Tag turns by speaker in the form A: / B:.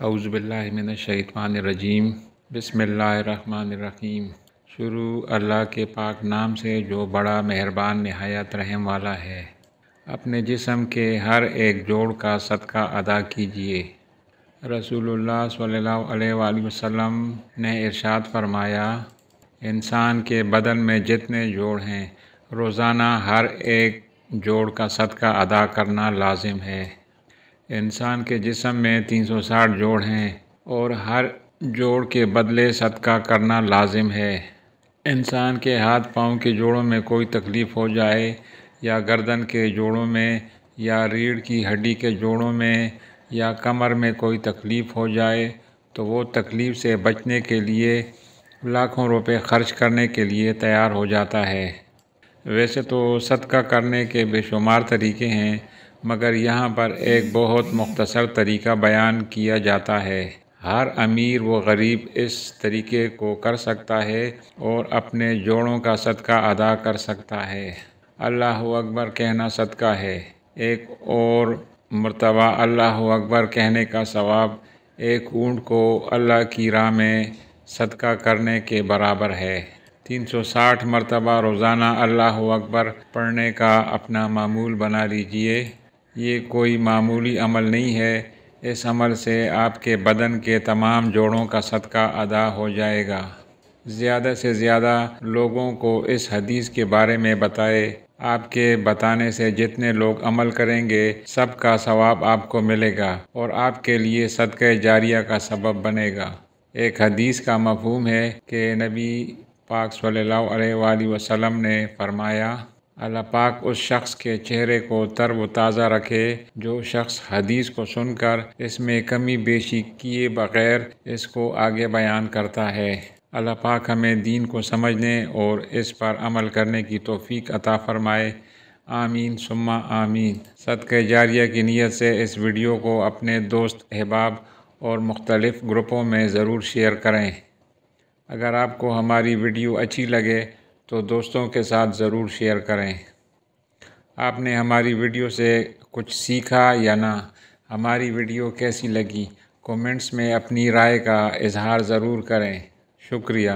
A: اعوذ باللہ من الشیطان الرجیم بسم اللہ الرحمن الرحیم۔ شروع اللہ کے پاک نام سے جو بڑا مہربان نہایت رحم والا ہے۔ اپنے جسم کے ہر ایک جوڑ کا صدقہ ادا کیجیے۔ رسول اللہ صلی اللہ علیہ وآلہ وسلم نے ارشاد فرمایا، انسان کے بدن میں جتنے جوڑ ہیں روزانہ ہر ایک جوڑ کا صدقہ ادا کرنا لازم ہے۔ انسان کے جسم میں 360 جوڑ ہیں اور ہر جوڑ کے بدلے صدقہ کرنا لازم ہے۔ انسان کے ہاتھ پاؤں کے جوڑوں میں کوئی تکلیف ہو جائے یا گردن کے جوڑوں میں یا ریڑھ کی ہڈی کے جوڑوں میں یا کمر میں کوئی تکلیف ہو جائے تو وہ تکلیف سے بچنے کے لیے لاکھوں روپے خرچ کرنے کے لیے تیار ہو جاتا ہے۔ ویسے تو صدقہ کرنے کے بے شمار طریقے ہیں، مگر یہاں پر ایک بہت مختصر طریقہ بیان کیا جاتا ہے۔ ہر امیر و غریب اس طریقے کو کر سکتا ہے اور اپنے جوڑوں کا صدقہ ادا کر سکتا ہے۔ اللہ اکبر کہنا صدقہ ہے۔ ایک اور مرتبہ اللہ اکبر کہنے کا ثواب ایک اونٹ کو اللہ کی راہ میں صدقہ کرنے کے برابر ہے۔ 360 مرتبہ روزانہ اللہ اکبر پڑھنے کا اپنا معمول بنا لیجئے۔ یہ کوئی معمولی عمل نہیں ہے، اس عمل سے آپ کے بدن کے تمام جوڑوں کا صدقہ ادا ہو جائے گا۔ زیادہ سے زیادہ لوگوں کو اس حدیث کے بارے میں بتائے۔ آپ کے بتانے سے جتنے لوگ عمل کریں گے سب کا ثواب آپ کو ملے گا اور آپ کے لیے صدقہ جاریہ کا سبب بنے گا۔ ایک حدیث کا مفہوم ہے کہ نبی پاک صلی اللہ علیہ وآلہ وسلم نے فرمایا، اللہ پاک اس شخص کے چہرے کو تر و تازہ رکھے جو شخص حدیث کو سن کر اس میں کمی بیشی کیے بغیر اس کو آگے بیان کرتا ہے۔ اللہ پاک ہمیں دین کو سمجھنے اور اس پر عمل کرنے کی توفیق عطا فرمائے۔ آمین ثم آمین۔ صدقہ جاریہ کی نیت سے اس ویڈیو کو اپنے دوست احباب اور مختلف گروپوں میں ضرور شیئر کریں۔ اگر آپ کو ہماری ویڈیو اچھی لگے تو دوستوں کے ساتھ ضرور شیئر کریں۔ آپ نے ہماری ویڈیو سے کچھ سیکھا یا نہ؟ ہماری ویڈیو کیسی لگی؟ کومنٹس میں اپنی رائے کا اظہار ضرور کریں۔ شکریہ۔